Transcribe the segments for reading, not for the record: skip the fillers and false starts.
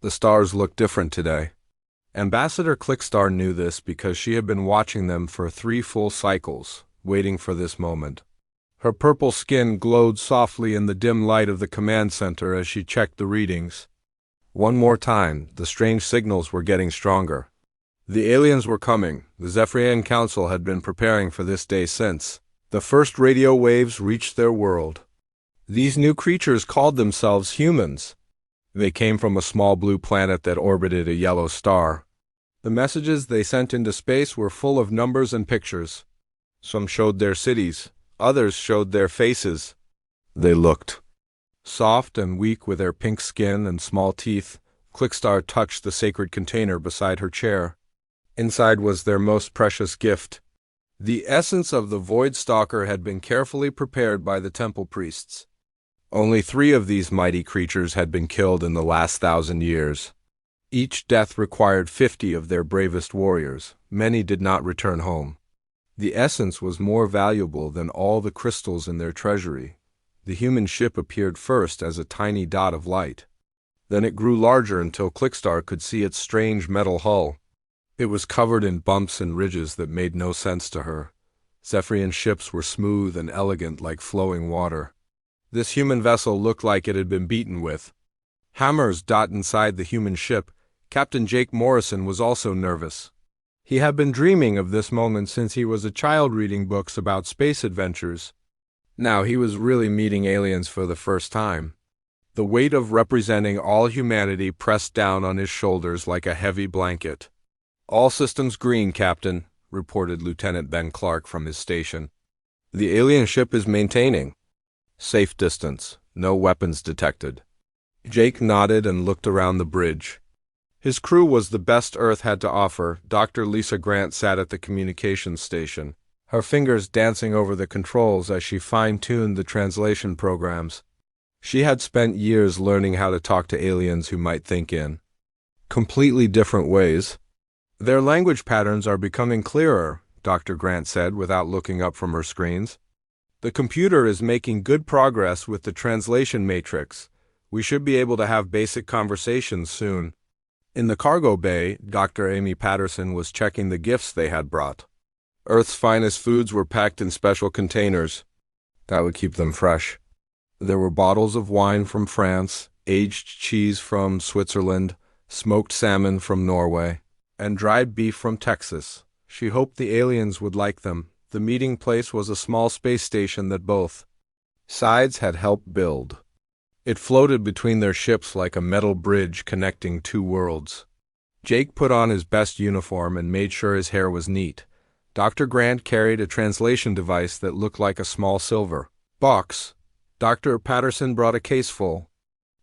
The stars looked different today. Ambassador Clickstar knew this because she had been watching them for 3 full cycles, waiting for this moment. Her purple skin glowed softly in the dim light of the command center as she checked the readings. One more time, the strange signals were getting stronger. The aliens were coming. The Zephyrian Council had been preparing for this day since the first radio waves reached their world. These new creatures called themselves humans. They came from a small blue planet that orbited a yellow star. The messages they sent into space were full of numbers and pictures. Some showed their cities, others showed their faces. They looked soft and weak with their pink skin and small teeth. Clickstar touched the sacred container beside her chair. Inside was their most precious gift. The essence of the Void Stalker had been carefully prepared by the temple priests. Only 3 of these mighty creatures had been killed in the last 1,000 years. Each death required 50 of their bravest warriors. Many did not return home. The essence was more valuable than all the crystals in their treasury. The human ship appeared first as a tiny dot of light. Then it grew larger until Clickstar could see its strange metal hull. It was covered in bumps and ridges that made no sense to her. Zephyrian ships were smooth and elegant like flowing water. This human vessel looked like it had been beaten with hammers. Inside the human ship, Captain Jake Morrison was also nervous. He had been dreaming of this moment since he was a child reading books about space adventures. Now he was really meeting aliens for the first time. The weight of representing all humanity pressed down on his shoulders like a heavy blanket. "All systems green, Captain," reported Lieutenant Ben Clark from his station. "The alien ship is maintaining safe distance. No weapons detected." Jake nodded and looked around the bridge. His crew was the best Earth had to offer. Dr. Lisa Grant sat at the communications station, her fingers dancing over the controls as she fine-tuned the translation programs. She had spent years learning how to talk to aliens who might think in completely different ways. "Their language patterns are becoming clearer," Dr. Grant said without looking up from her screens. "The computer is making good progress with the translation matrix. We should be able to have basic conversations soon." In the cargo bay, Dr. Amy Patterson was checking the gifts they had brought. Earth's finest foods were packed in special containers. That would keep them fresh. There were bottles of wine from France, aged cheese from Switzerland, smoked salmon from Norway, and dried beef from Texas. She hoped the aliens would like them. The meeting place was a small space station that both sides had helped build. It floated between their ships like a metal bridge connecting 2 worlds. Jake put on his best uniform and made sure his hair was neat. Dr. Grant carried a translation device that looked like a small silver box. Dr. Patterson brought a case full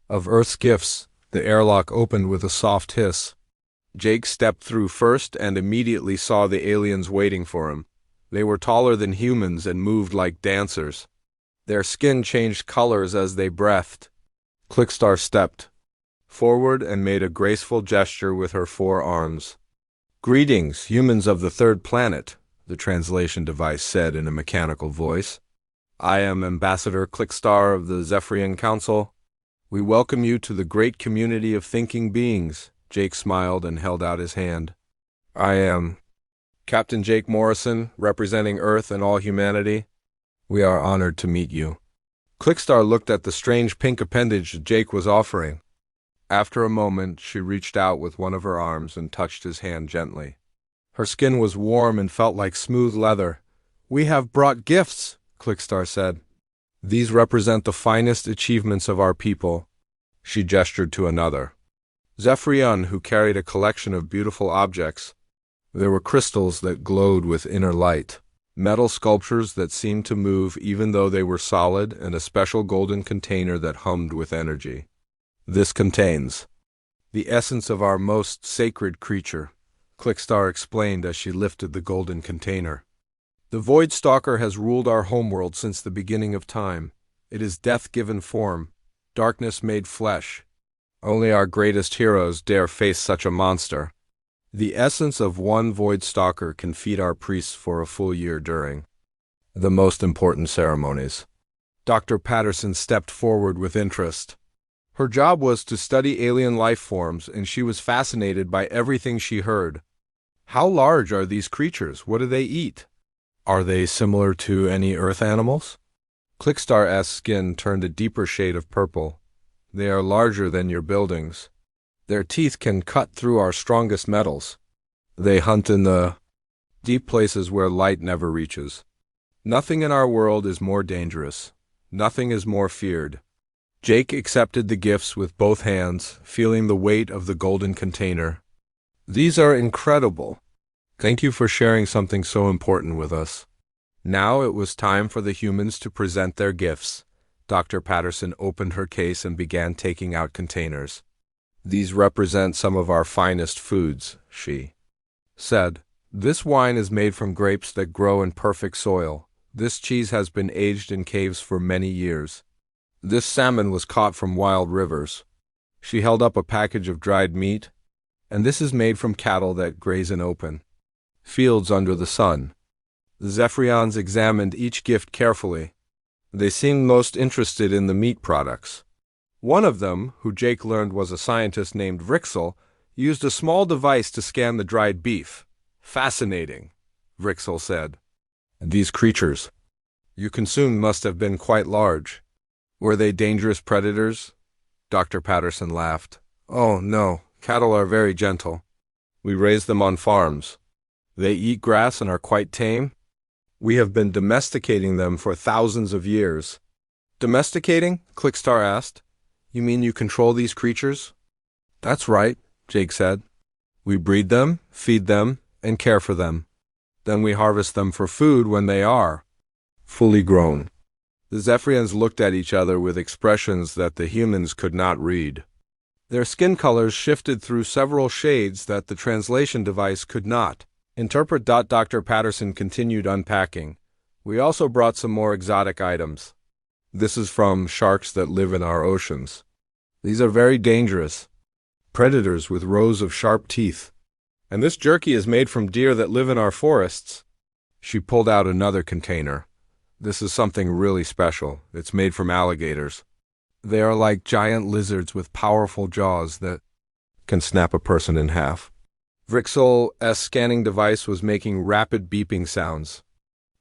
of Earth's gifts. The airlock opened with a soft hiss. Jake stepped through first and immediately saw the aliens waiting for him. They were taller than humans and moved like dancers. Their skin changed colors as they breathed. Clickstar stepped forward and made a graceful gesture with her 4 arms. "Greetings, humans of the 3rd planet," the translation device said in a mechanical voice. "I am Ambassador Clickstar of the Zephyrian Council. We welcome you to the great community of thinking beings." Jake smiled and held out his hand. "I am Captain Jake Morrison, representing Earth and all humanity. We are honored to meet you." Clickstar looked at the strange pink appendage Jake was offering. After a moment, she reached out with one of her arms and touched his hand gently. Her skin was warm and felt like smooth leather. "We have brought gifts," Clickstar said. "These represent the finest achievements of our people." She gestured to another Zephyrian who carried a collection of beautiful objects. There were crystals that glowed with inner light, metal sculptures that seemed to move even though they were solid, and a special golden container that hummed with energy. "This contains the essence of our most sacred creature," Clickstar explained as she lifted the golden container. "The Void Stalker has ruled our homeworld since the beginning of time. It is death given form, darkness made flesh. Only our greatest heroes dare face such a monster. The essence of one Void Stalker can feed our priests for a full year during the most important ceremonies." Dr. Patterson stepped forward with interest. Her job was to study alien life forms, and she was fascinated by everything she heard. How large are these creatures? What do they eat? Are they similar to any Earth animals? Clickstar's skin turned a deeper shade of purple. They are larger than your buildings. Their teeth can cut through our strongest metals. They hunt in the deep places where light never reaches. Nothing in our world is more dangerous. Nothing is more feared. Jake accepted the gifts with both hands, feeling the weight of the golden container. These are incredible. Thank you for sharing something so important with us. Now it was time for the humans to present their gifts. Dr. Patterson opened her case and began taking out containers. These represent some of our finest foods, she said. This wine is made from grapes that grow in perfect soil. This cheese has been aged in caves for many years. This salmon was caught from wild rivers. She held up a package of dried meat. And this is made from cattle that graze in open fields under the sun. The Zephyrians examined each gift carefully. They seemed most interested in the meat products. One of them, who Jake learned was a scientist named Vrixel, used a small device to scan the dried beef. Fascinating, Vrixel said. These creatures you consumed must have been quite large. Were they dangerous predators? Dr. Patterson laughed. Oh, no, cattle are very gentle. We raise them on farms. They eat grass and are quite tame. We have been domesticating them for thousands of years. Domesticating? Clickstar asked. You mean you control these creatures? That's right, Jake said. We breed them, feed them, and care for them. Then we harvest them for food when they are fully grown. The Zephyrians looked at each other with expressions that the humans could not read. Their skin colors shifted through several shades that the translation device could not interpret. Dr. Patterson continued unpacking. We also brought some more exotic items. This is from sharks that live in our oceans. These are very dangerous predators with rows of sharp teeth. And this jerky is made from deer that live in our forests. She pulled out another container. This is something really special. It's made from alligators. They are like giant lizards with powerful jaws that can snap a person in half. Vrixel's scanning device was making rapid beeping sounds.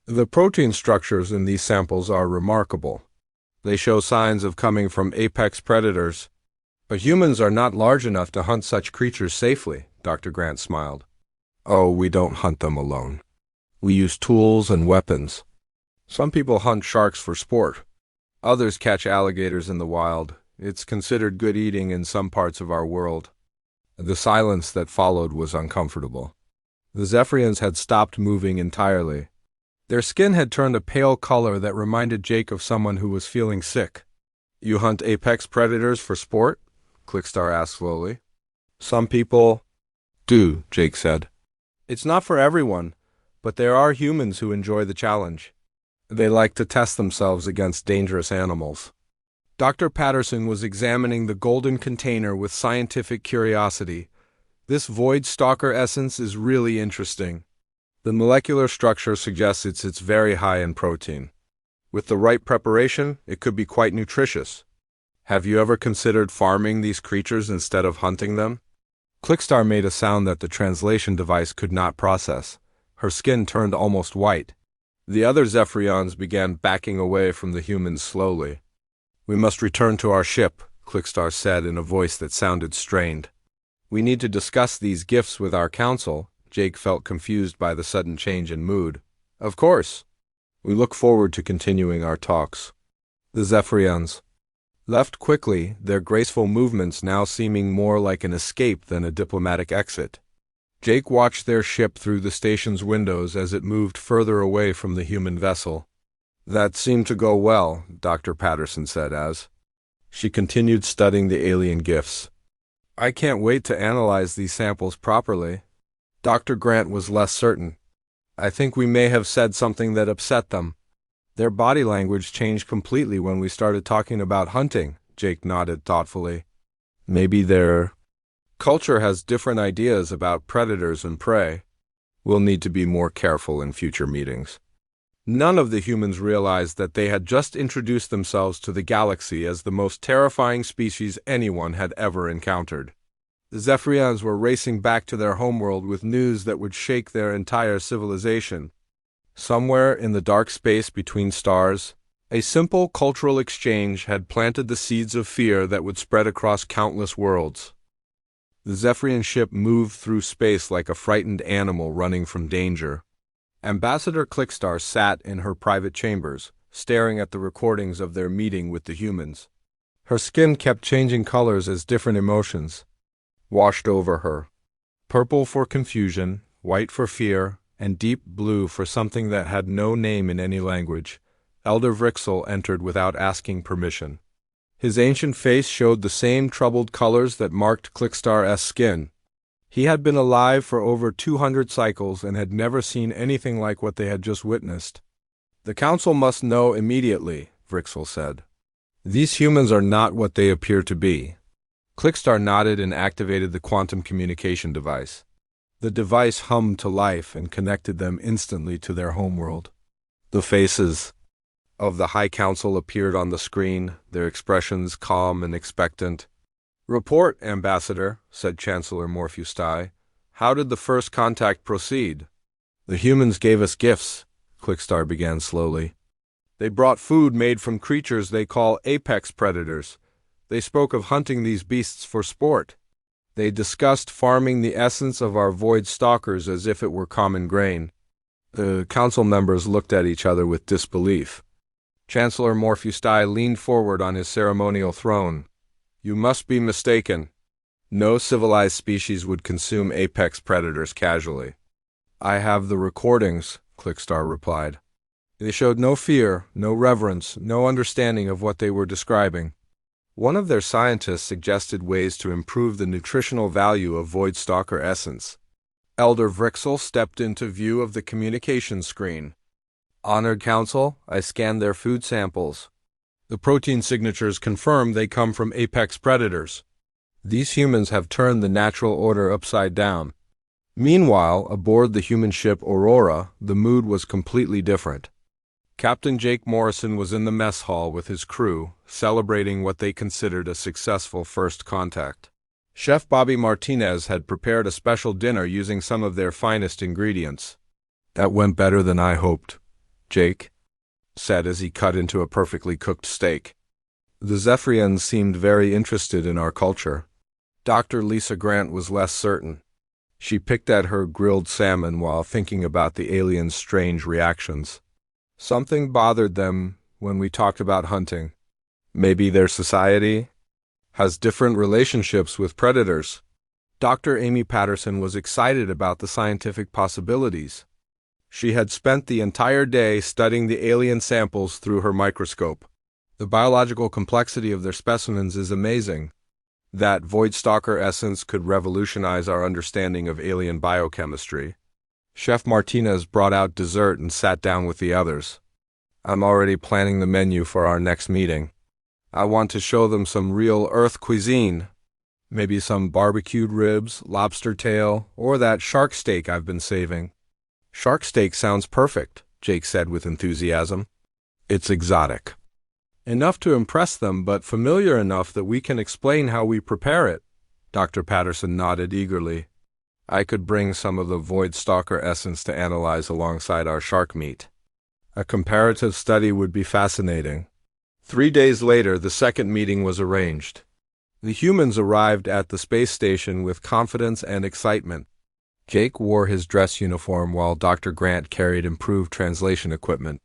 The protein structures in these samples are remarkable. They show signs of coming from apex predators. But humans are not large enough to hunt such creatures safely, Dr. Grant smiled. Oh, we don't hunt them alone. We use tools and weapons. Some people hunt sharks for sport. Others catch alligators in the wild. It's considered good eating in some parts of our world. The silence that followed was uncomfortable. The Zephyrians had stopped moving entirely. Their skin had turned a pale color that reminded Jake of someone who was feeling sick. You hunt apex predators for sport? Clickstar asked slowly. Some people do, Jake said. It's not for everyone, but there are humans who enjoy the challenge. They like to test themselves against dangerous animals. Dr. Patterson was examining the golden container with scientific curiosity. This void stalker essence is really interesting. The molecular structure suggests it's very high in protein. With the right preparation, it could be quite nutritious. Have you ever considered farming these creatures instead of hunting them? Clickstar made a sound that the translation device could not process. Her skin turned almost white. The other Zephyrians began backing away from the humans slowly. We must return to our ship, Clickstar said in a voice that sounded strained. We need to discuss these gifts with our council. Jake felt confused by the sudden change in mood. Of course. We look forward to continuing our talks. The Zephyrians left quickly, their graceful movements now seeming more like an escape than a diplomatic exit. Jake watched their ship through the station's windows as it moved further away from the human vessel. That seemed to go well, Dr. Patterson said as she continued studying the alien gifts. I can't wait to analyze these samples properly. Dr. Grant was less certain. I think we may have said something that upset them. Their body language changed completely when we started talking about hunting, Jake nodded thoughtfully. Maybe their culture has different ideas about predators and prey. We'll need to be more careful in future meetings. None of the humans realized that they had just introduced themselves to the galaxy as the most terrifying species anyone had ever encountered. The Zephyrians were racing back to their homeworld with news that would shake their entire civilization. Somewhere in the dark space between stars, a simple cultural exchange had planted the seeds of fear that would spread across countless worlds. The Zephyrian ship moved through space like a frightened animal running from danger. Ambassador Clickstar sat in her private chambers, staring at the recordings of their meeting with the humans. Her skin kept changing colors as different emotions washed over her. Purple for confusion, white for fear, and deep blue for something that had no name in any language. Elder Vrixel entered without asking permission. His ancient face showed the same troubled colors that marked Clickstar's skin. He had been alive for over 200 cycles and had never seen anything like what they had just witnessed. "The Council must know immediately," Vrixel said. "These humans are not what they appear to be." Clickstar nodded and activated the quantum communication device. The device hummed to life and connected them instantly to their homeworld. The faces of the High Council appeared on the screen, their expressions calm and expectant. "Report, Ambassador," said Chancellor Morphustai. "How did the first contact proceed?" "The humans gave us gifts," Clickstar began slowly. "They brought food made from creatures they call apex predators. They spoke of hunting these beasts for sport. They discussed farming the essence of our void stalkers as if it were common grain." The council members looked at each other with disbelief. Chancellor Morphustai leaned forward on his ceremonial throne. "You must be mistaken. No civilized species would consume apex predators casually." "I have the recordings," Clickstar replied. "They showed no fear, no reverence, no understanding of what they were describing." One of their scientists suggested ways to improve the nutritional value of void stalker essence. Elder Vrixel stepped into view of the communication screen. "Honored Council, I scanned their food samples. The protein signatures confirm they come from apex predators. These humans have turned the natural order upside down." Meanwhile, aboard the human ship Aurora, the mood was completely different. Captain Jake Morrison was in the mess hall with his crew, celebrating what they considered a successful first contact. Chef Bobby Martinez had prepared a special dinner using some of their finest ingredients. "That went better than I hoped," Jake said as he cut into a perfectly cooked steak. "The Zephyrians seemed very interested in our culture." Dr. Lisa Grant was less certain. She picked at her grilled salmon while thinking about the aliens' strange reactions. Something bothered them when we talked about hunting. Maybe their society has different relationships with predators. Dr. Amy Patterson was excited about the scientific possibilities. She had spent the entire day studying the alien samples through her microscope. "The biological complexity of their specimens is amazing. That void stalker essence could revolutionize our understanding of alien biochemistry." Chef Martinez brought out dessert and sat down with the others. "I'm already planning the menu for our next meeting. I want to show them some real Earth cuisine. Maybe some barbecued ribs, lobster tail, or that shark steak I've been saving." "Shark steak sounds perfect," Jake said with enthusiasm. "It's exotic. Enough to impress them, but familiar enough that we can explain how we prepare it." Dr. Patterson nodded eagerly. "I could bring some of the void stalker essence to analyze alongside our shark meat. A comparative study would be fascinating." 3 days later, the second meeting was arranged. The humans arrived at the space station with confidence and excitement. Jake wore his dress uniform while Dr. Grant carried improved translation equipment.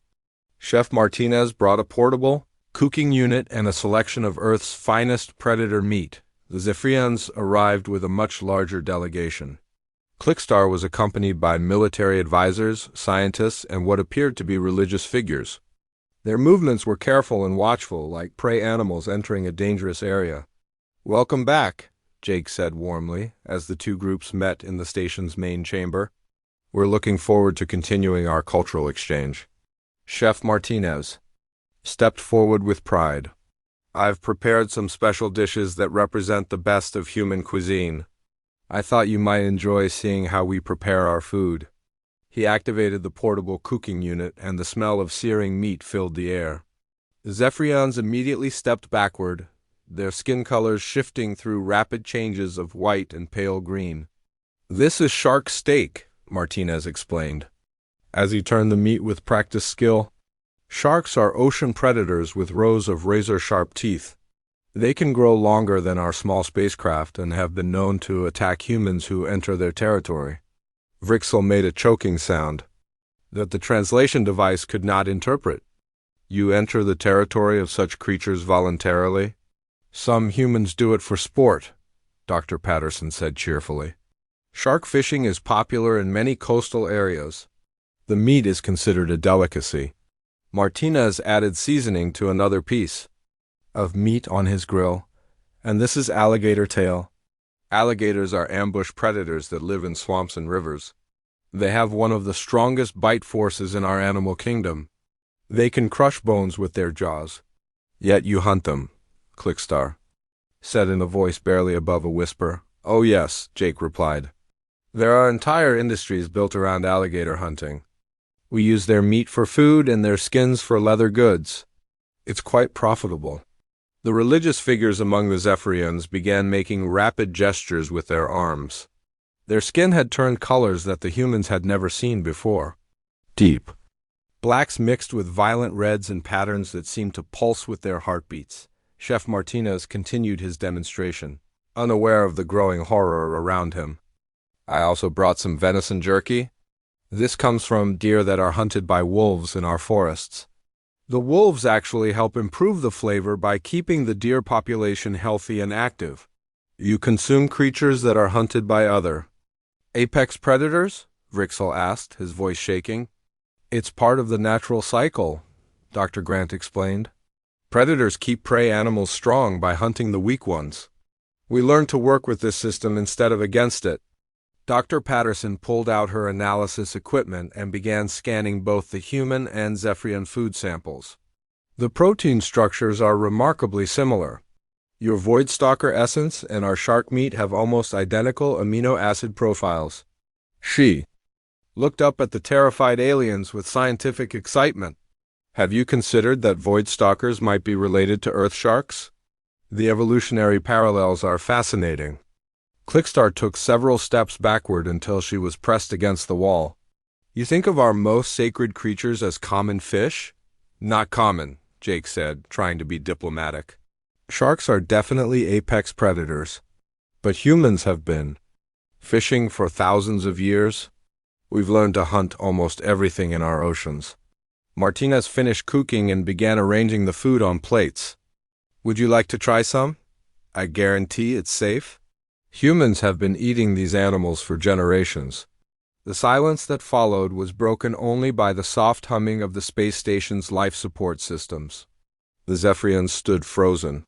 Chef Martinez brought a portable cooking unit and a selection of Earth's finest predator meat. The Zephyrians arrived with a much larger delegation. Clickstar was accompanied by military advisors, scientists, and what appeared to be religious figures. Their movements were careful and watchful, like prey animals entering a dangerous area. "Welcome back," Jake said warmly, as the two groups met in the station's main chamber. "We're looking forward to continuing our cultural exchange." Chef Martinez stepped forward with pride. "I've prepared some special dishes that represent the best of human cuisine. I thought you might enjoy seeing how we prepare our food." He activated the portable cooking unit, and the smell of searing meat filled the air. The Zephyrians immediately stepped backward, their skin colors shifting through rapid changes of white and pale green. "This is shark steak," Martinez explained, as he turned the meat with practiced skill. Sharks are ocean predators with rows of razor-sharp teeth. They can grow longer than our small spacecraft and have been known to attack humans who enter their territory. Vrixel made a choking sound that the translation device could not interpret. "You enter the territory of such creatures voluntarily?" "Some humans do it for sport," Dr. Patterson said cheerfully. "Shark fishing is popular in many coastal areas. The meat is considered a delicacy." Martinez added seasoning to another piece of meat on his grill. "And this is alligator tail." Alligators are ambush predators that live in swamps and rivers. They have one of the strongest bite forces in our animal kingdom. They can crush bones with their jaws. "Yet you hunt them," Clickstar said in a voice barely above a whisper. "Oh yes," Jake replied. "There are entire industries built around alligator hunting. We use their meat for food and their skins for leather goods. It's quite profitable." The religious figures among the Zephyrians began making rapid gestures with their arms. Their skin had turned colors that the humans had never seen before. Deep blacks mixed with violent reds and patterns that seemed to pulse with their heartbeats. Chef Martinez continued his demonstration, unaware of the growing horror around him. "I also brought some venison jerky. This comes from deer that are hunted by wolves in our forests. The wolves actually help improve the flavor by keeping the deer population healthy and active." "You consume creatures that are hunted by other apex predators?" Vrixel asked, his voice shaking. "It's part of the natural cycle," Dr. Grant explained. "Predators keep prey animals strong by hunting the weak ones. We learn to work with this system instead of against it." Dr. Patterson pulled out her analysis equipment and began scanning both the human and Zephyrian food samples. "The protein structures are remarkably similar. Your Voidstalker essence and our shark meat have almost identical amino acid profiles." She looked up at the terrified aliens with scientific excitement. "Have you considered that Voidstalkers might be related to Earth sharks? The evolutionary parallels are fascinating." Clickstar took several steps backward until she was pressed against the wall. "You think of our most sacred creatures as common fish?" "Not common," Jake said, trying to be diplomatic. "Sharks are definitely apex predators, but humans have been fishing for thousands of years. We've learned to hunt almost everything in our oceans." Martinez finished cooking and began arranging the food on plates. "Would you like to try some? I guarantee it's safe." Humans have been eating these animals for generations. The silence that followed was broken only by the soft humming of the space station's life support systems. The Zephyrians stood frozen,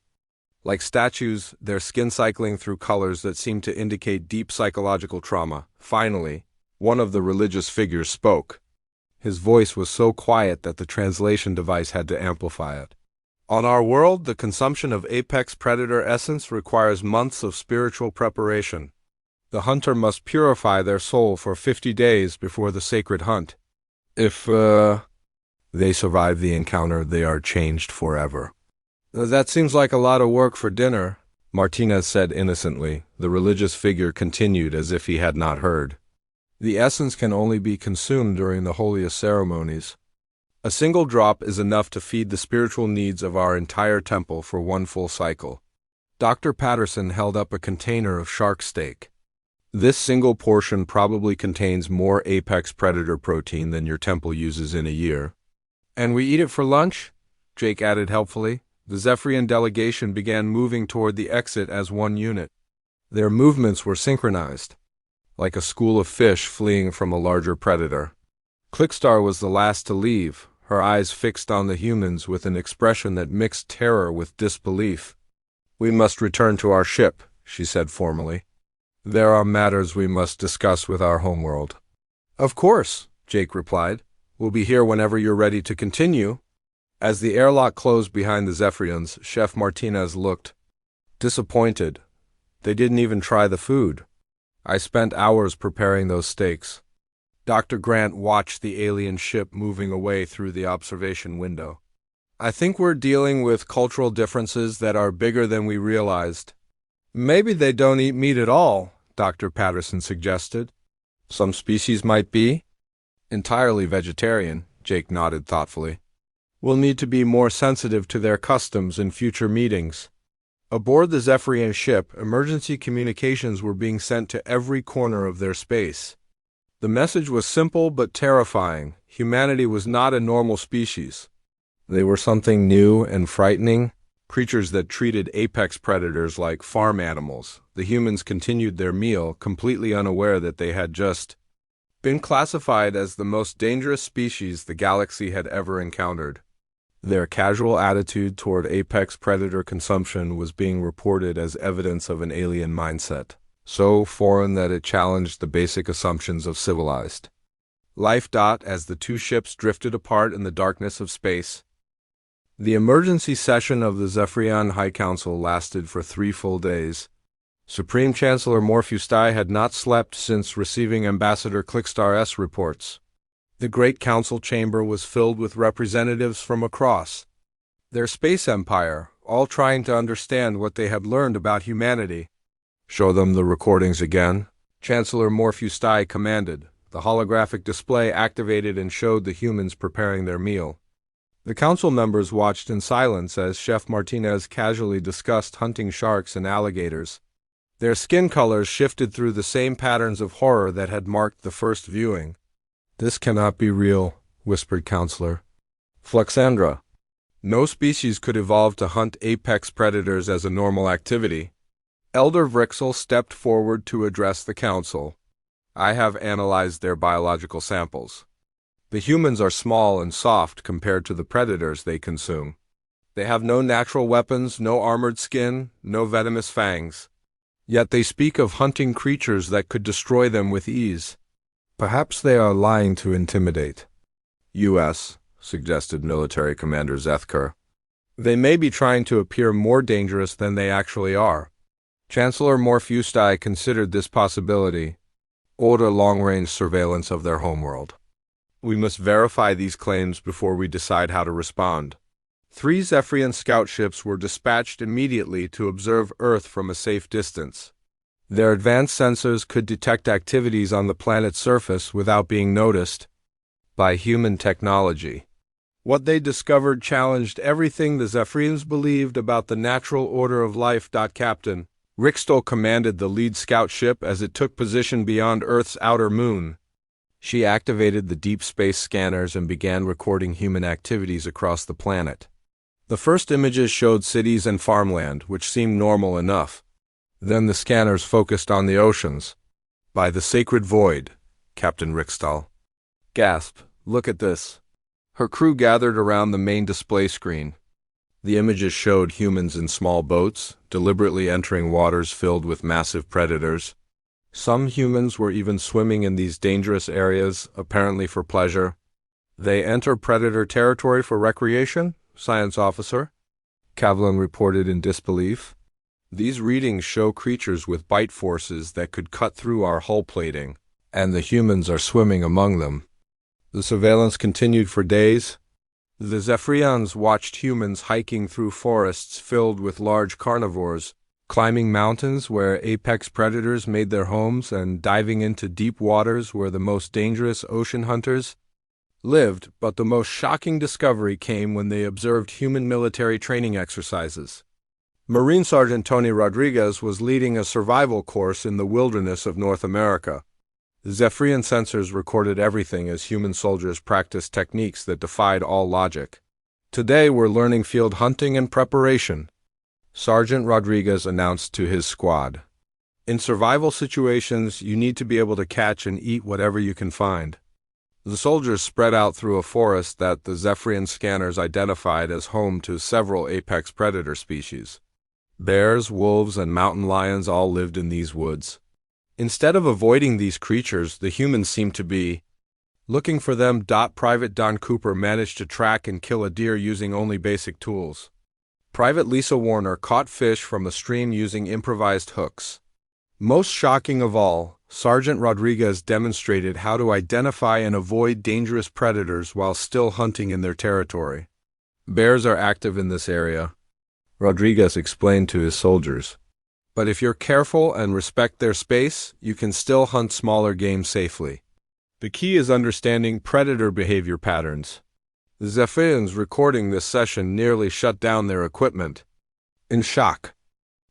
like statues, their skin cycling through colors that seemed to indicate deep psychological trauma. Finally, one of the religious figures spoke. His voice was so quiet that the translation device had to amplify it. "On our world, the consumption of apex predator essence requires months of spiritual preparation. The hunter must purify their soul for 50 days before the sacred hunt. If they survive the encounter, they are changed forever." "That seems like a lot of work for dinner," Martinez said innocently. The religious figure continued as if he had not heard. "The essence can only be consumed during the holiest ceremonies. A single drop is enough to feed the spiritual needs of our entire temple for one full cycle." Dr. Patterson held up a container of shark steak. "This single portion probably contains more apex predator protein than your temple uses in a year." "And we eat it for lunch?" Jake added helpfully. The Zephyrian delegation began moving toward the exit as one unit. Their movements were synchronized, like a school of fish fleeing from a larger predator. Clickstar was the last to leave, her eyes fixed on the humans with an expression that mixed terror with disbelief. "We must return to our ship," she said formally. "There are matters we must discuss with our homeworld." "Of course," Jake replied. "We'll be here whenever you're ready to continue." As the airlock closed behind the Zephyrians, Chef Martinez looked disappointed. "They didn't even try the food. I spent hours preparing those steaks. Dr. Grant watched the alien ship moving away through the observation window. I think we're dealing with cultural differences that are bigger than we realized. Maybe they don't eat meat at all, Dr. Patterson suggested. Some species might be entirely vegetarian, Jake nodded thoughtfully. We'll need to be more sensitive to their customs in future meetings. Aboard the Zephyrian ship, emergency communications were being sent to every corner of their space. The message was simple but terrifying. Humanity was not a normal species. They were something new and frightening, creatures that treated apex predators like farm animals. The humans continued their meal, completely unaware that they had just been classified as the most dangerous species the galaxy had ever encountered. Their casual attitude toward apex predator consumption was being reported as evidence of an alien mindset, so foreign that it challenged the basic assumptions of civilized life. As the two ships drifted apart in the darkness of space, the emergency session of the Zephyrian High Council lasted for 3 full days. Supreme Chancellor Morphustai had not slept since receiving Ambassador Clickstar's reports. The Great Council chamber was filled with representatives from across their space empire, all trying to understand what they had learned about humanity. Show them the recordings again, Chancellor Morphustai commanded. The holographic display activated and showed the humans preparing their meal. The council members watched in silence as Chef Martinez casually discussed hunting sharks and alligators. Their skin colors shifted through the same patterns of horror that had marked the first viewing. "This cannot be real," whispered Counselor Fluxandra. "No species could evolve to hunt apex predators as a normal activity." Elder Vrixel stepped forward to address the council. "I have analyzed their biological samples. The humans are small and soft compared to the predators they consume. They have no natural weapons, no armored skin, no venomous fangs. Yet they speak of hunting creatures that could destroy them with ease. Perhaps they are lying to intimidate." U.S., suggested Military Commander Zethker. "They may be trying to appear more dangerous than they actually are." Chancellor Morphustai considered this possibility. "Order long-range surveillance of their homeworld. We must verify these claims before we decide how to respond." 3 Zephyrian scout ships were dispatched immediately to observe Earth from a safe distance. Their advanced sensors could detect activities on the planet's surface without being noticed by human technology. What they discovered challenged everything the Zephyrians believed about the natural order of life. Captain Rixtol commanded the lead scout ship as it took position beyond Earth's outer moon. She activated the deep space scanners and began recording human activities across the planet. The first images showed cities and farmland, which seemed normal enough. Then the scanners focused on the oceans. "By the sacred void," Captain Rixtol gasped. "Look at this." Her crew gathered around the main display screen. The images showed humans in small boats, deliberately entering waters filled with massive predators. Some humans were even swimming in these dangerous areas, apparently for pleasure. "They enter predator territory for recreation, Science Officer," Kavlin reported in disbelief. "These readings show creatures with bite forces that could cut through our hull plating, and the humans are swimming among them." The surveillance continued for days. The Zephyrians watched humans hiking through forests filled with large carnivores, climbing mountains where apex predators made their homes, and diving into deep waters where the most dangerous ocean hunters lived. But the most shocking discovery came when they observed human military training exercises. Marine Sergeant Tony Rodriguez was leading a survival course in the wilderness of North America. Zephyrian sensors recorded everything as human soldiers practiced techniques that defied all logic. "Today we're learning field hunting and preparation," Sergeant Rodriguez announced to his squad. "In survival situations, you need to be able to catch and eat whatever you can find." The soldiers spread out through a forest that the Zephyrian scanners identified as home to several apex predator species. Bears, wolves, and mountain lions all lived in these woods. Instead of avoiding these creatures, the humans seemed to be looking for them. Private Don Cooper managed to track and kill a deer using only basic tools. Private Lisa Warner caught fish from a stream using improvised hooks. Most shocking of all, Sergeant Rodriguez demonstrated how to identify and avoid dangerous predators while still hunting in their territory. Bears are active in this area, Rodriguez explained to his soldiers. But if you're careful and respect their space, you can still hunt smaller game safely. The key is understanding predator behavior patterns. The Zephyrians recording this session nearly shut down their equipment. In shock.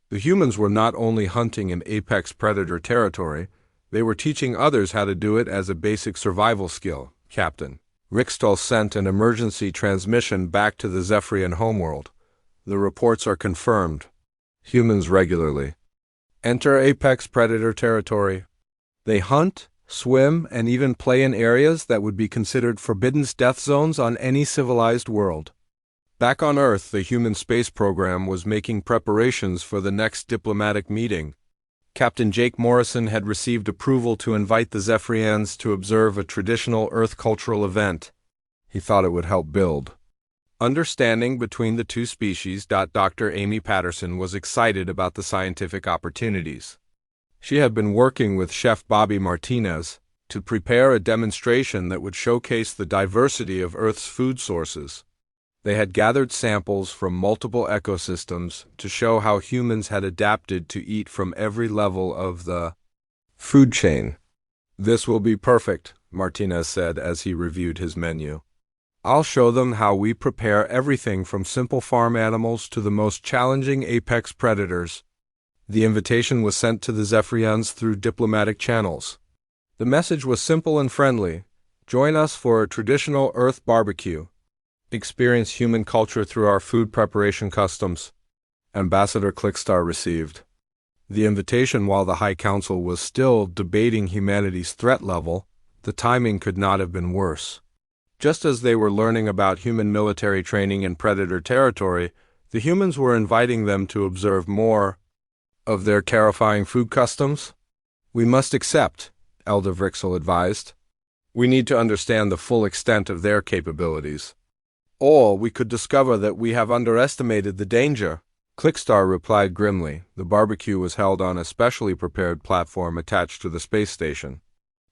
The humans were not only hunting in apex predator territory, they were teaching others how to do it as a basic survival skill. Captain Rickstall sent an emergency transmission back to the Zephyrian homeworld. The reports are confirmed. Humans regularly enter apex predator territory. They hunt, swim, and even play in areas that would be considered forbidden death zones on any civilized world. Back on Earth, the human space program was making preparations for the next diplomatic meeting. Captain Jake Morrison had received approval to invite the Zephyrians to observe a traditional Earth cultural event. He thought it would help build understanding between the two species. Dr. Amy Patterson was excited about the scientific opportunities. She had been working with Chef Bobby Martinez to prepare a demonstration that would showcase the diversity of Earth's food sources. They had gathered samples from multiple ecosystems to show how humans had adapted to eat from every level of the food chain. "This will be perfect," Martinez said as he reviewed his menu. "I'll show them how we prepare everything from simple farm animals to the most challenging apex predators." The invitation was sent to the Zephyrians through diplomatic channels. The message was simple and friendly. Join us for a traditional Earth barbecue. Experience human culture through our food preparation customs. Ambassador Clickstar received the invitation while the High Council was still debating humanity's threat level. The timing could not have been worse. Just as they were learning about human military training in predator territory, the humans were inviting them to observe more of their terrifying food customs. "We must accept," Elder Vrixel advised. "We need to understand the full extent of their capabilities. Or we could discover that we have underestimated the danger." Clickstar replied grimly. The barbecue was held on a specially prepared platform attached to the space station.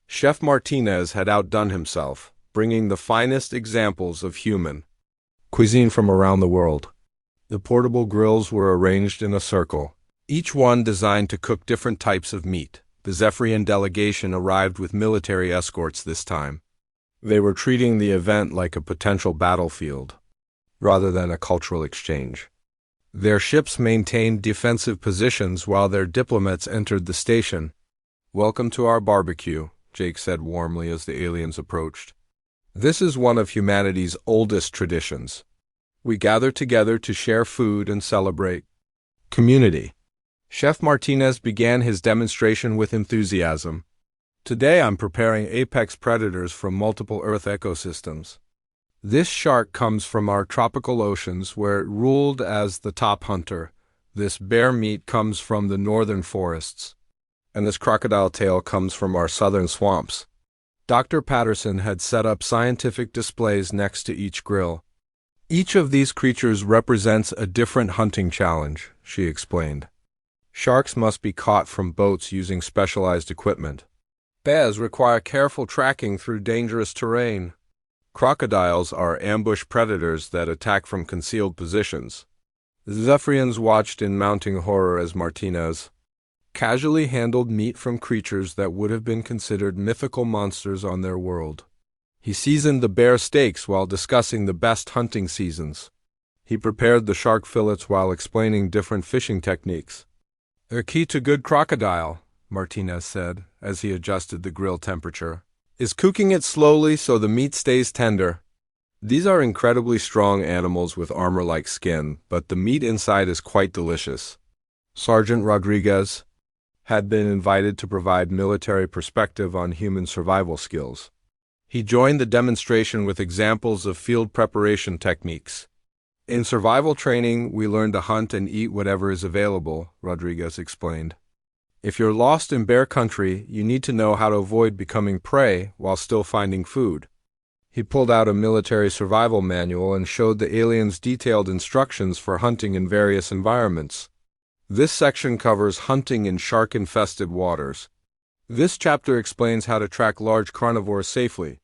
Chef Martinez had outdone himself, bringing the finest examples of human cuisine from around the world. The portable grills were arranged in a circle, each one designed to cook different types of meat. The Zephyrian delegation arrived with military escorts this time. They were treating the event like a potential battlefield, rather than a cultural exchange. Their ships maintained defensive positions while their diplomats entered the station. "Welcome to our barbecue," Jake said warmly as the aliens approached. "This is one of humanity's oldest traditions. We gather together to share food and celebrate community." Chef Martinez began his demonstration with enthusiasm. "Today I'm preparing apex predators from multiple Earth ecosystems. This shark comes from our tropical oceans where it ruled as the top hunter. This bear meat comes from the northern forests. And this crocodile tail comes from our southern swamps." Dr. Patterson had set up scientific displays next to each grill. "Each of these creatures represents a different hunting challenge," she explained. "Sharks must be caught from boats using specialized equipment. Bears require careful tracking through dangerous terrain. Crocodiles are ambush predators that attack from concealed positions." The Zephyrians watched in mounting horror as Martinez casually handled meat from creatures that would have been considered mythical monsters on their world. He seasoned the bear steaks while discussing the best hunting seasons. He prepared the shark fillets while explaining different fishing techniques. "The key to good crocodile," Martinez said, as he adjusted the grill temperature, "is cooking it slowly so the meat stays tender. These are incredibly strong animals with armor-like skin, but the meat inside is quite delicious." Sergeant Rodriguez had been invited to provide military perspective on human survival skills. He joined the demonstration with examples of field preparation techniques. "In survival training, we learn to hunt and eat whatever is available," Rodriguez explained. "If you're lost in bear country, you need to know how to avoid becoming prey while still finding food." He pulled out a military survival manual and showed the aliens detailed instructions for hunting in various environments. "This section covers hunting in shark-infested waters. This chapter explains how to track large carnivores safely,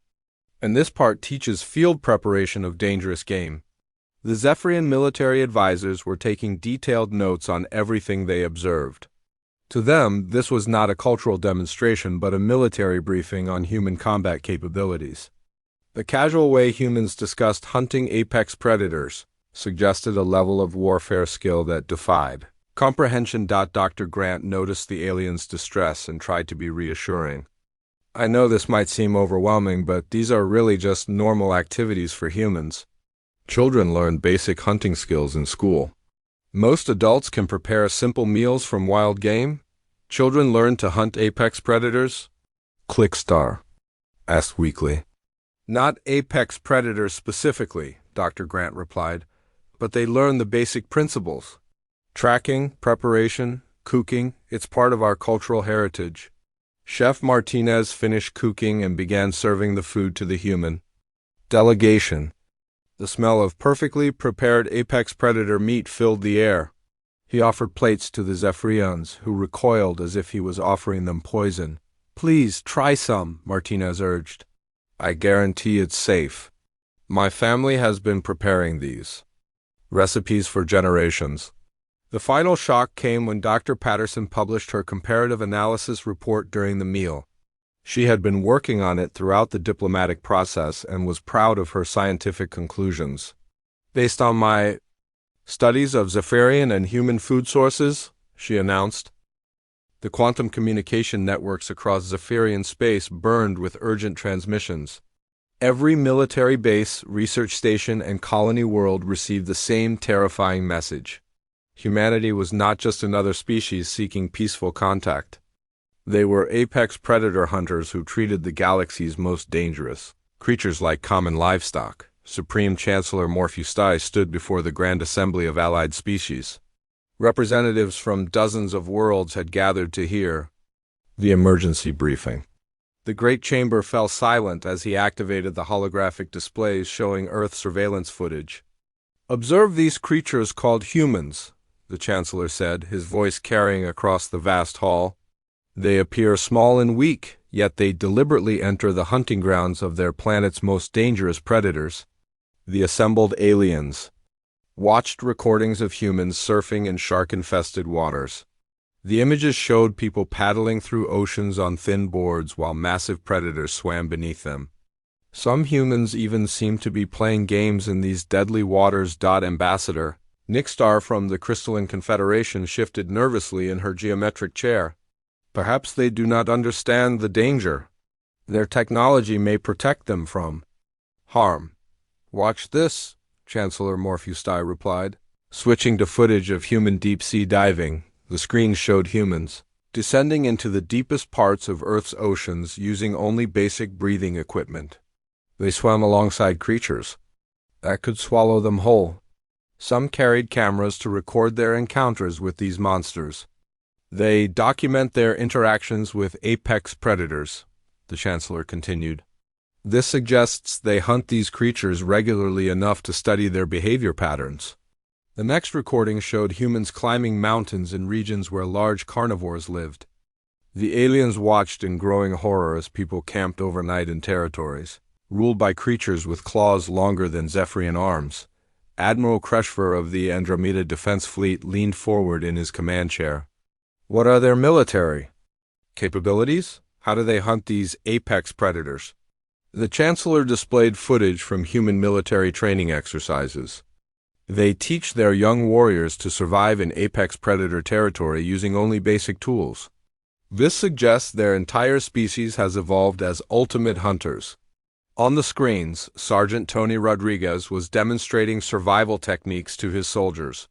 and this part teaches field preparation of dangerous game. The Zephyrian military advisors were taking detailed notes on everything they observed. To them, this was not a cultural demonstration but a military briefing on human combat capabilities. The casual way humans discussed hunting apex predators suggested a level of warfare skill that defied comprehension. Dr. Grant noticed the aliens' distress and tried to be reassuring. I know this might seem overwhelming, but these are really just normal activities for humans. Children learn basic hunting skills in school. Most adults can prepare simple meals from wild game. Children learn to hunt apex predators. Clickstar asked weakly. Not apex predators specifically, Dr. Grant replied, but they learn the basic principles. Tracking, preparation, cooking, it's part of our cultural heritage. Chef Martinez finished cooking and began serving the food to the human delegation. The smell of perfectly prepared apex predator meat filled the air. He offered plates to the Zephyrians, who recoiled as if he was offering them poison. Please, try some, Martinez urged. I guarantee it's safe. My family has been preparing these recipes for generations. The final shock came when Dr. Patterson published her comparative analysis report during the meal. She had been working on it throughout the diplomatic process and was proud of her scientific conclusions. Based on my studies of Zephyrian and human food sources, she announced, the quantum communication networks across Zephyrian space burned with urgent transmissions. Every military base, research station, and colony world received the same terrifying message. Humanity was not just another species seeking peaceful contact. They were apex predator hunters who treated the galaxy's most dangerous creatures like common livestock. Supreme Chancellor Morpheus stood before the Grand Assembly of Allied Species. Representatives from dozens of worlds had gathered to hear the emergency briefing. The Great Chamber fell silent as he activated the holographic displays showing Earth surveillance footage. Observe these creatures called humans, the Chancellor said, his voice carrying across the vast hall. They appear small and weak, yet they deliberately enter the hunting grounds of their planet's most dangerous predators. The assembled aliens watched recordings of humans surfing in shark-infested waters. The images showed people paddling through oceans on thin boards while massive predators swam beneath them. Some humans even seemed to be playing games in these deadly waters. Ambassador Nixstar from the Crystalline Confederation shifted nervously in her geometric chair. Perhaps they do not understand the danger. Their technology may protect them from harm. Watch this, Chancellor Morpheus replied. Switching to footage of human deep-sea diving, the screen showed humans descending into the deepest parts of Earth's oceans using only basic breathing equipment. They swam alongside creatures that could swallow them whole. Some carried cameras to record their encounters with these monsters. They document their interactions with apex predators, the Chancellor continued. This suggests they hunt these creatures regularly enough to study their behavior patterns. The next recording showed humans climbing mountains in regions where large carnivores lived. The aliens watched in growing horror as people camped overnight in territories ruled by creatures with claws longer than Zephyrian arms. Admiral Kreshver of the Andromeda Defense Fleet leaned forward in his command chair. What are their military capabilities? How do they hunt these apex predators? The Chancellor displayed footage from human military training exercises. They teach their young warriors to survive in apex predator territory using only basic tools. This suggests their entire species has evolved as ultimate hunters. On the screens, Sergeant Tony Rodriguez was demonstrating survival techniques to his soldiers.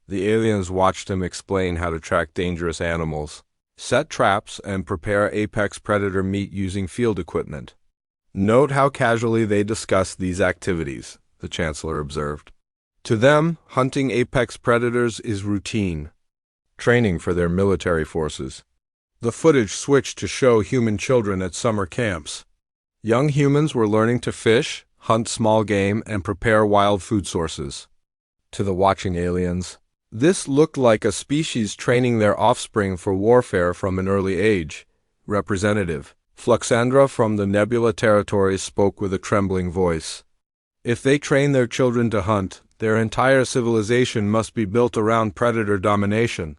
The aliens watched him explain how to track dangerous animals, set traps, and prepare apex predator meat using field equipment. Note how casually they discuss these activities, the Chancellor observed. To them, hunting apex predators is routine training for their military forces. The footage switched to show human children at summer camps. Young humans were learning to fish, hunt small game, and prepare wild food sources. To the watching aliens, this looked like a species training their offspring for warfare from an early age. Representative Fluxandra from the Nebula Territories spoke with a trembling voice. If they train their children to hunt, their entire civilization must be built around predator domination.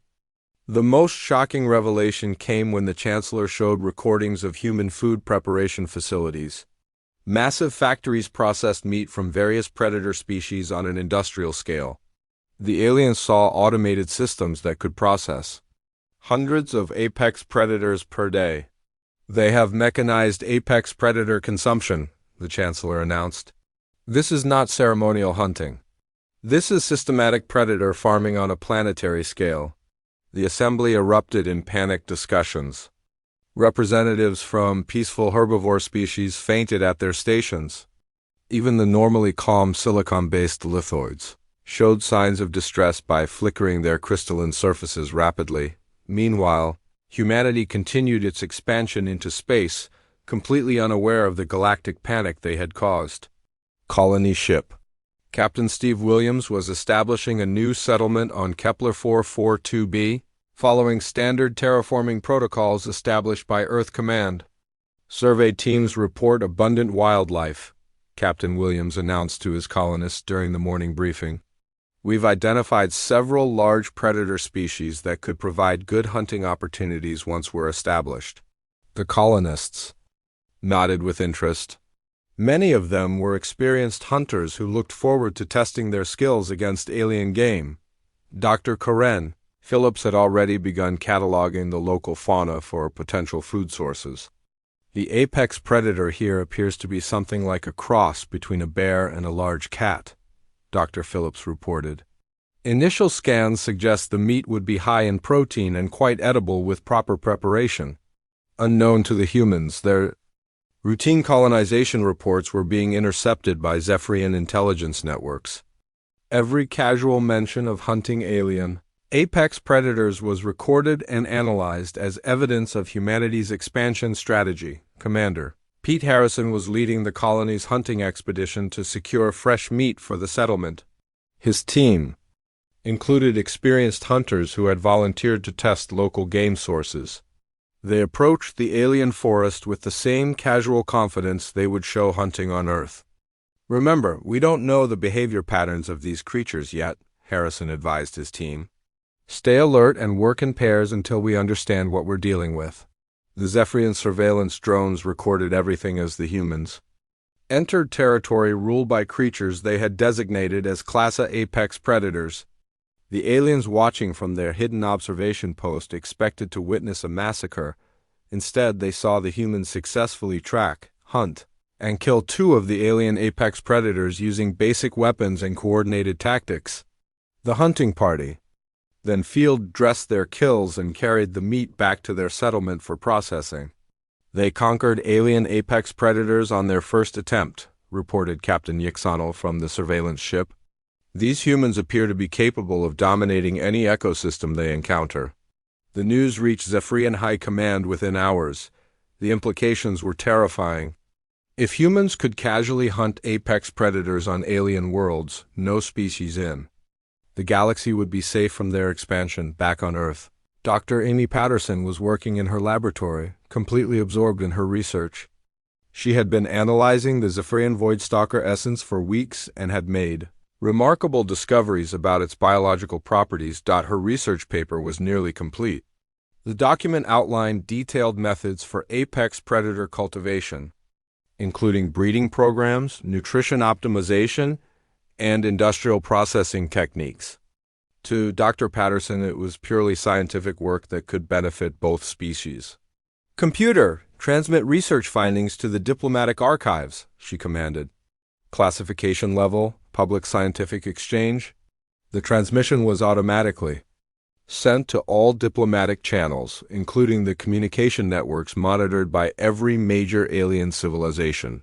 The most shocking revelation came when the Chancellor showed recordings of human food preparation facilities. Massive factories processed meat from various predator species on an industrial scale. The aliens saw automated systems that could process hundreds of apex predators per day. They have mechanized apex predator consumption, the Chancellor announced. This is not ceremonial hunting. This is systematic predator farming on a planetary scale. The assembly erupted in panicked discussions. Representatives from peaceful herbivore species fainted at their stations. Even the normally calm silicon-based lithoids showed signs of distress by flickering their crystalline surfaces rapidly. Meanwhile, humanity continued its expansion into space, completely unaware of the galactic panic they had caused. Colony ship. Captain Steve Williams was establishing a new settlement on Kepler 442b, following standard terraforming protocols established by Earth Command. Survey teams report abundant wildlife, Captain Williams announced to his colonists during the morning briefing. We've identified several large predator species that could provide good hunting opportunities once we're established. The colonists nodded with interest. Many of them were experienced hunters who looked forward to testing their skills against alien game. Dr. Karen Phillips had already begun cataloging the local fauna for potential food sources. The apex predator here appears to be something like a cross between a bear and a large cat, Dr. Phillips reported. Initial scans suggest the meat would be high in protein and quite edible with proper preparation. Unknown to the humans, their routine colonization reports were being intercepted by Zephyrian intelligence networks. Every casual mention of hunting alien apex predators was recorded and analyzed as evidence of humanity's expansion strategy. Commander Pete Harrison was leading the colony's hunting expedition to secure fresh meat for the settlement. His team included experienced hunters who had volunteered to test local game sources. They approached the alien forest with the same casual confidence they would show hunting on Earth. Remember, we don't know the behavior patterns of these creatures yet, Harrison advised his team. Stay alert and work in pairs until we understand what we're dealing with. The Zephyrian surveillance drones recorded everything as the humans entered territory ruled by creatures they had designated as Class A apex predators. The aliens watching from their hidden observation post expected to witness a massacre. Instead, they saw the humans successfully track, hunt, and kill 2 of the alien apex predators using basic weapons and coordinated tactics. The hunting party then field-dressed their kills and carried the meat back to their settlement for processing. They conquered alien apex predators on their first attempt, reported Captain Yixonel from the surveillance ship. These humans appear to be capable of dominating any ecosystem they encounter. The news reached Zephyrian High Command within hours. The implications were terrifying. If humans could casually hunt apex predators on alien worlds, no species in the galaxy would be safe from their expansion back on Earth. Dr. Amy Patterson was working in her laboratory, completely absorbed in her research. She had been analyzing the Zephyrian Voidstalker essence for weeks and had made remarkable discoveries about its biological properties. Her research paper was nearly complete. The document outlined detailed methods for apex predator cultivation, including breeding programs, nutrition optimization, and industrial processing techniques. To Dr. Patterson, it was purely scientific work that could benefit both species. "Computer, transmit research findings to the diplomatic archives," she commanded. Classification level, public scientific exchange. The transmission was automatically sent to all diplomatic channels, including the communication networks monitored by every major alien civilization.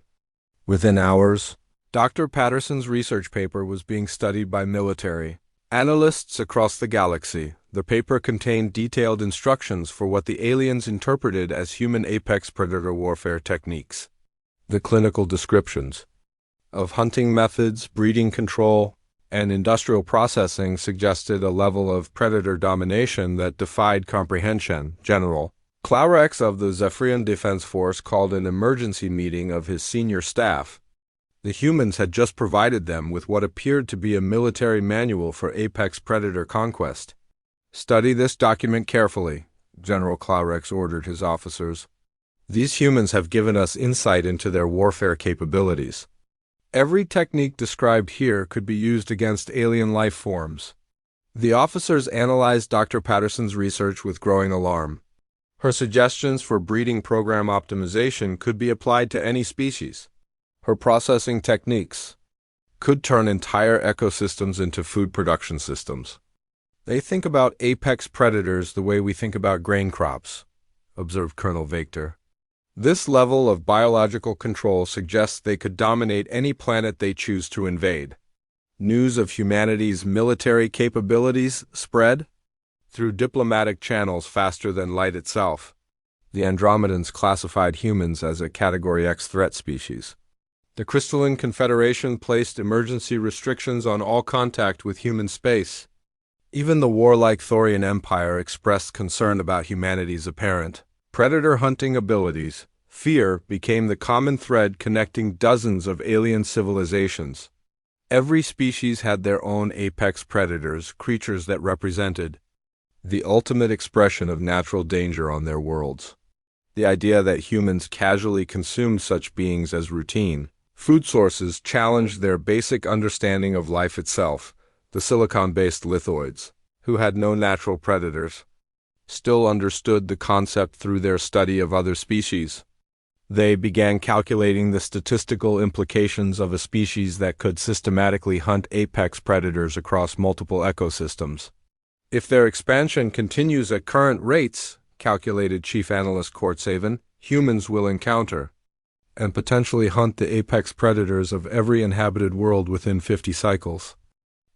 Within hours, Dr. Patterson's research paper was being studied by military analysts across the galaxy. The paper contained detailed instructions for what the aliens interpreted as human apex predator warfare techniques. The clinical descriptions of hunting methods, breeding control, and industrial processing suggested a level of predator domination that defied comprehension. General Clarex of the Zephyrian Defense Force called an emergency meeting of his senior staff. The humans had just provided them with what appeared to be a military manual for apex predator conquest. "Study this document carefully," General Clarex ordered his officers. "These humans have given us insight into their warfare capabilities. Every technique described here could be used against alien life forms." The officers analyzed Dr. Patterson's research with growing alarm. Her suggestions for breeding program optimization could be applied to any species. Her processing techniques could turn entire ecosystems into food production systems. "They think about apex predators the way we think about grain crops," observed Colonel Victor. "This level of biological control suggests they could dominate any planet they choose to invade." News of humanity's military capabilities spread through diplomatic channels faster than light itself. The Andromedans classified humans as a Category X threat species. The Crystalline Confederation placed emergency restrictions on all contact with human space. Even the warlike Thorian Empire expressed concern about humanity's apparent predator hunting abilities. Fear became the common thread connecting dozens of alien civilizations. Every species had their own apex predators, creatures that represented the ultimate expression of natural danger on their worlds. The idea that humans casually consumed such beings as routine food sources challenged their basic understanding of life itself. The silicon-based lithoids, who had no natural predators, still understood the concept through their study of other species. They began calculating the statistical implications of a species that could systematically hunt apex predators across multiple ecosystems. "If their expansion continues at current rates," calculated Chief Analyst Courtsaven, "humans will encounter and potentially hunt the apex predators of every inhabited world within 50 cycles.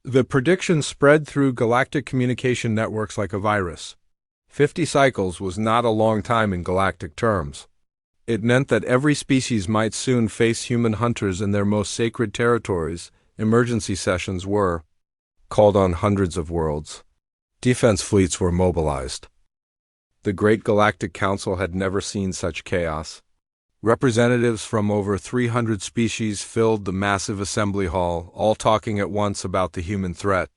The prediction spread through galactic communication networks like a virus. 50 cycles was not a long time in galactic terms. It meant that every species might soon face human hunters in their most sacred territories. Emergency sessions were called on hundreds of worlds. Defense fleets were mobilized. The Great Galactic Council had never seen such chaos. Representatives from over 300 species filled the massive assembly hall, all talking at once about the human threat.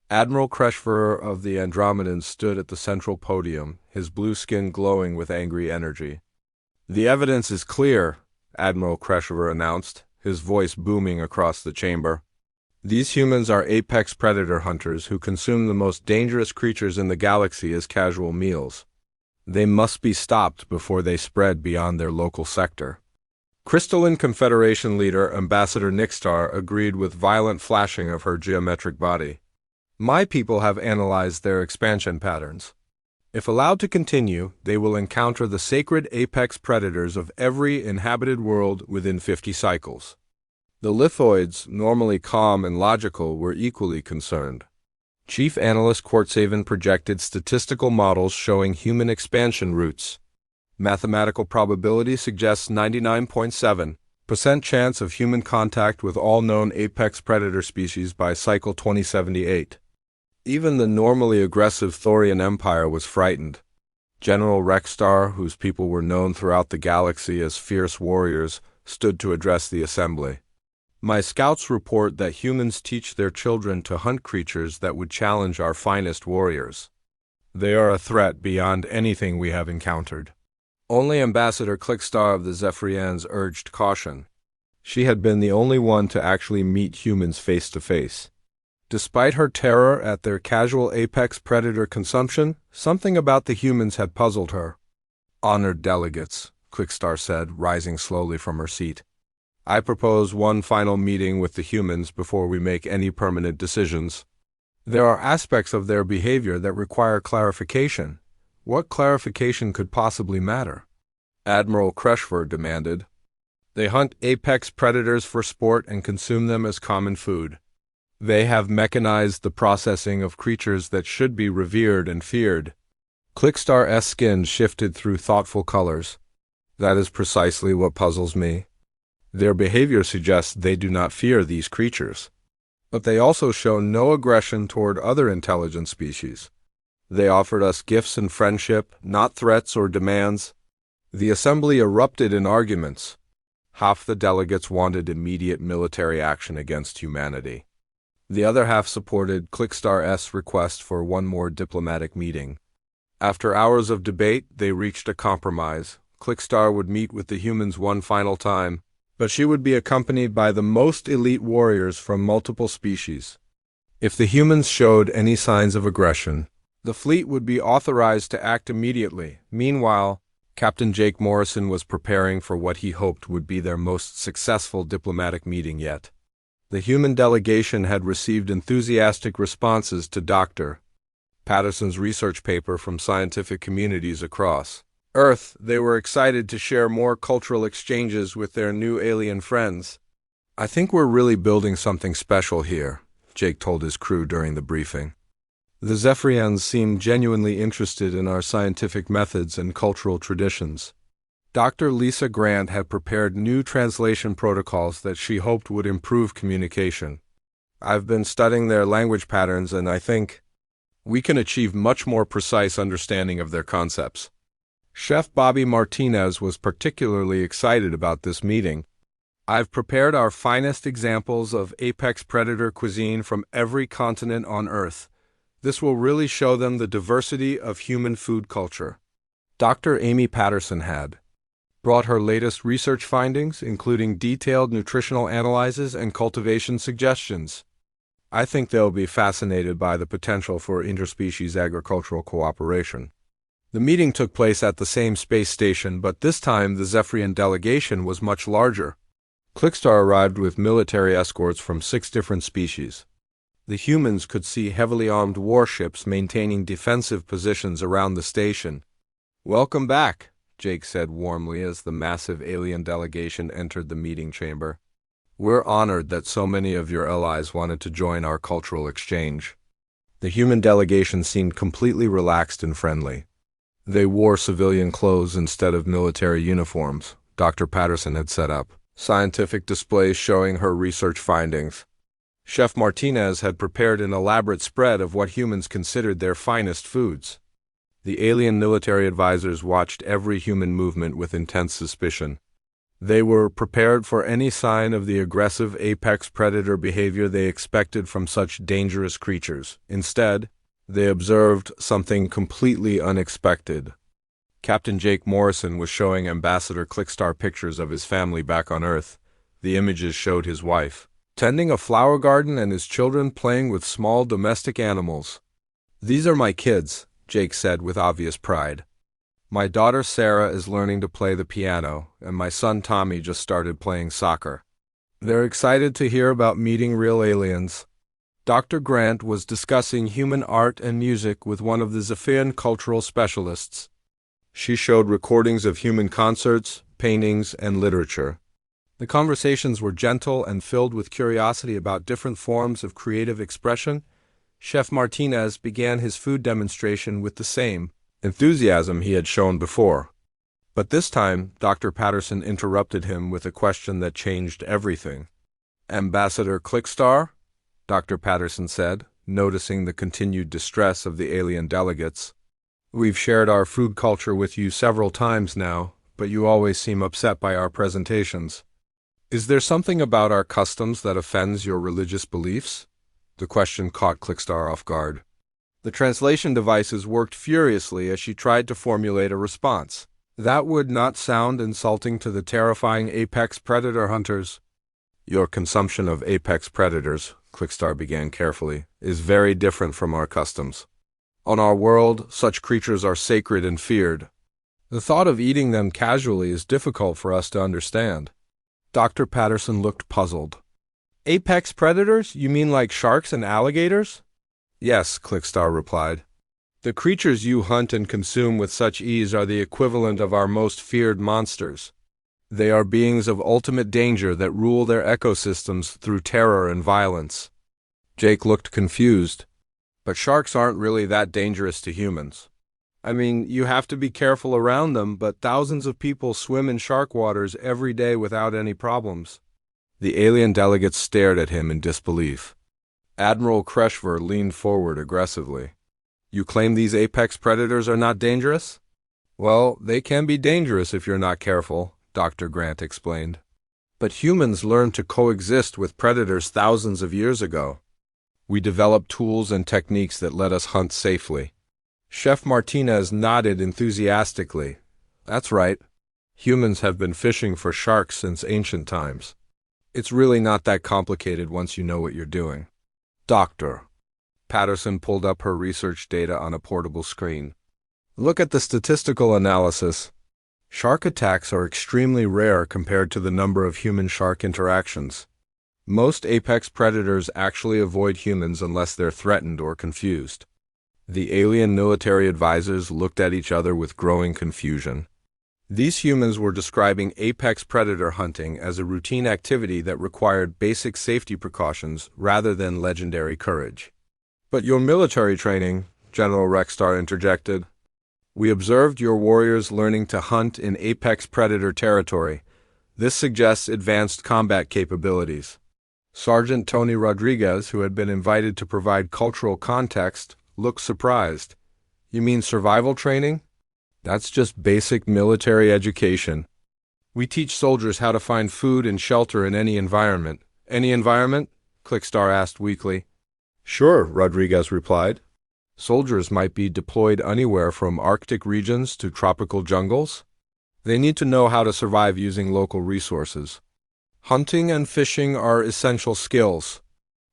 Admiral Kreshverer of the Andromedans stood at the central podium, his blue skin glowing with angry energy. "The evidence is clear," Admiral Kreshverer announced, his voice booming across the chamber. "These humans are apex predator hunters who consume the most dangerous creatures in the galaxy as casual meals. They must be stopped before they spread beyond their local sector." Crystalline Confederation leader Ambassador Nixtar agreed with violent flashing of her geometric body. "My people have analyzed their expansion patterns. If allowed to continue, they will encounter the sacred apex predators of every inhabited world within 50 cycles." The lithoids, normally calm and logical, were equally concerned. Chief Analyst Courtsaven projected statistical models showing human expansion routes. Mathematical probability suggests 99.7% chance of human contact with all known apex predator species by cycle 2078. Even the normally aggressive Thorian Empire was frightened. General Rexstar, whose people were known throughout the galaxy as fierce warriors, stood to address the assembly. "My scouts report that humans teach their children to hunt creatures that would challenge our finest warriors. They are a threat beyond anything we have encountered." Only Ambassador Clickstar of the Zephyrians urged caution. She had been the only one to actually meet humans face to face. Despite her terror at their casual apex predator consumption, something about the humans had puzzled her. "Honored delegates," Quickstar said, rising slowly from her seat. "I propose one final meeting with the humans before we make any permanent decisions. There are aspects of their behavior that require clarification. What clarification could possibly matter?" Admiral Kreshver demanded. "They hunt apex predators for sport and consume them as common food. They have mechanized the processing of creatures that should be revered and feared." Clickstar's skin shifted through thoughtful colors. "That is precisely what puzzles me. Their behavior suggests they do not fear these creatures. But they also show no aggression toward other intelligent species. They offered us gifts and friendship, not threats or demands. The assembly erupted in arguments. Half the delegates wanted immediate military action against humanity. The other half supported Clickstar's request for one more diplomatic meeting. After hours of debate, they reached a compromise. Clickstar would meet with the humans one final time, but she would be accompanied by the most elite warriors from multiple species. If the humans showed any signs of aggression, the fleet would be authorized to act immediately. Meanwhile, Captain Jake Morrison was preparing for what he hoped would be their most successful diplomatic meeting yet. The human delegation had received enthusiastic responses to Dr. Patterson's research paper from scientific communities across Earth. They were excited to share more cultural exchanges with their new alien friends. "I think we're really building something special here," Jake told his crew during the briefing. "The Zephyrians seem genuinely interested in our scientific methods and cultural traditions." Dr. Lisa Grant had prepared new translation protocols that she hoped would improve communication. "I've been studying their language patterns, and I think we can achieve much more precise understanding of their concepts." Chef Bobby Martinez was particularly excited about this meeting. "I've prepared our finest examples of apex predator cuisine from every continent on Earth. This will really show them the diversity of human food culture." Dr. Amy Patterson had brought her latest research findings, including detailed nutritional analyses and cultivation suggestions. "I think they'll be fascinated by the potential for interspecies agricultural cooperation." The meeting took place at the same space station, but this time the Zephyrian delegation was much larger. Clickstar arrived with military escorts from 6 different species. The humans could see heavily armed warships maintaining defensive positions around the station. "Welcome back," Jake said warmly as the massive alien delegation entered the meeting chamber. "We're honored that so many of your allies wanted to join our cultural exchange." The human delegation seemed completely relaxed and friendly. They wore civilian clothes instead of military uniforms. Dr. Patterson had set up scientific displays showing her research findings. Chef Martinez had prepared an elaborate spread of what humans considered their finest foods. The alien military advisors watched every human movement with intense suspicion. They were prepared for any sign of the aggressive apex predator behavior they expected from such dangerous creatures. Instead, they observed something completely unexpected. Captain Jake Morrison was showing Ambassador Clickstar pictures of his family back on Earth. The images showed his wife tending a flower garden and his children playing with small domestic animals. "These are my kids," Jake said with obvious pride. "My daughter Sarah is learning to play the piano, and my son Tommy just started playing soccer." They're excited to hear about meeting real aliens. Dr. Grant was discussing human art and music with one of the Zephyrian cultural specialists. She showed recordings of human concerts, paintings, and literature. The conversations were gentle and filled with curiosity about different forms of creative expression. Chef Martinez began his food demonstration with the same enthusiasm he had shown before. But this time, Dr. Patterson interrupted him with a question that changed everything. "Ambassador Clickstar?" Dr. Patterson said, noticing the continued distress of the alien delegates. "We've shared our food culture with you several times now, but you always seem upset by our presentations. Is there something about our customs that offends your religious beliefs?" The question caught Clickstar off guard. The translation devices worked furiously as she tried to formulate a response. "That would not sound insulting to the terrifying apex predator hunters." "Your consumption of apex predators," Clickstar began carefully, "is very different from our customs. On our world, such creatures are sacred and feared. The thought of eating them casually is difficult for us to understand." Dr. Patterson looked puzzled. "Apex predators? You mean like sharks and alligators?" "Yes," Clickstar replied. "The creatures you hunt and consume with such ease are the equivalent of our most feared monsters. They are beings of ultimate danger that rule their ecosystems through terror and violence." Jake looked confused. "But sharks aren't really that dangerous to humans." "I mean, you have to be careful around them, but thousands of people swim in shark waters every day without any problems." The alien delegates stared at him in disbelief. Admiral Kreshver leaned forward aggressively. You claim these apex predators are not dangerous? Well, they can be dangerous if you're not careful, Dr. Grant explained. But humans learned to coexist with predators thousands of years ago. We developed tools and techniques that let us hunt safely. Chef Martinez nodded enthusiastically. That's right. Humans have been fishing for sharks since ancient times. It's really not that complicated once you know what you're doing. Doctor. Patterson pulled up her research data on a portable screen. Look at the statistical analysis. Shark attacks are extremely rare compared to the number of human-shark interactions. Most apex predators actually avoid humans unless they're threatened or confused. The alien military advisors looked at each other with growing confusion. These humans were describing apex predator hunting as a routine activity that required basic safety precautions rather than legendary courage. But your military training, General Rexstar interjected. We observed your warriors learning to hunt in apex predator territory. This suggests advanced combat capabilities. Sergeant Tony Rodriguez, who had been invited to provide cultural context, looked surprised. You mean survival training? That's just basic military education. We teach soldiers how to find food and shelter in any environment. Any environment? Clickstar asked weakly. Sure, Rodriguez replied. Soldiers might be deployed anywhere from Arctic regions to tropical jungles. They need to know how to survive using local resources. Hunting and fishing are essential skills.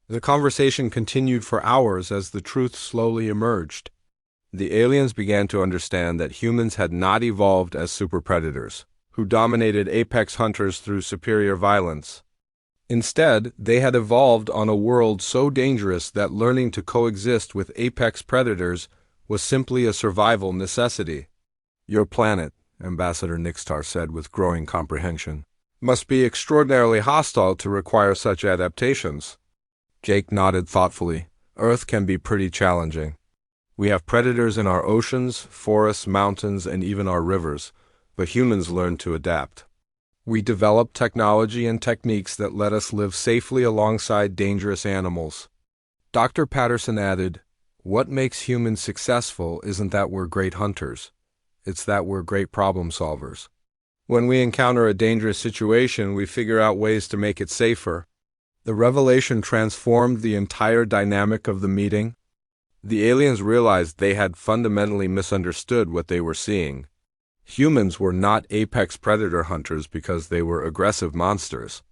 The conversation continued for hours as the truth slowly emerged. The aliens began to understand that humans had not evolved as super predators, who dominated apex hunters through superior violence. Instead, they had evolved on a world so dangerous that learning to coexist with apex predators was simply a survival necessity. Your planet, Ambassador Nixtar said with growing comprehension, must be extraordinarily hostile to require such adaptations. Jake nodded thoughtfully. Earth can be pretty challenging. We have predators in our oceans, forests, mountains, and even our rivers, but humans learn to adapt. We develop technology and techniques that let us live safely alongside dangerous animals. Dr. Patterson added, what makes humans successful isn't that we're great hunters. It's that we're great problem solvers. When we encounter a dangerous situation, we figure out ways to make it safer. The revelation transformed the entire dynamic of the meeting. The aliens realized they had fundamentally misunderstood what they were seeing. Humans were not apex predator hunters because they were aggressive monsters.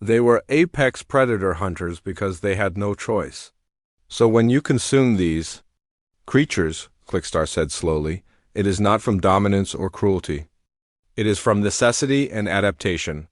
They were apex predator hunters because they had no choice. So when you consume these creatures, Clickstar said slowly, it is not from dominance or cruelty. It is from necessity and adaptation.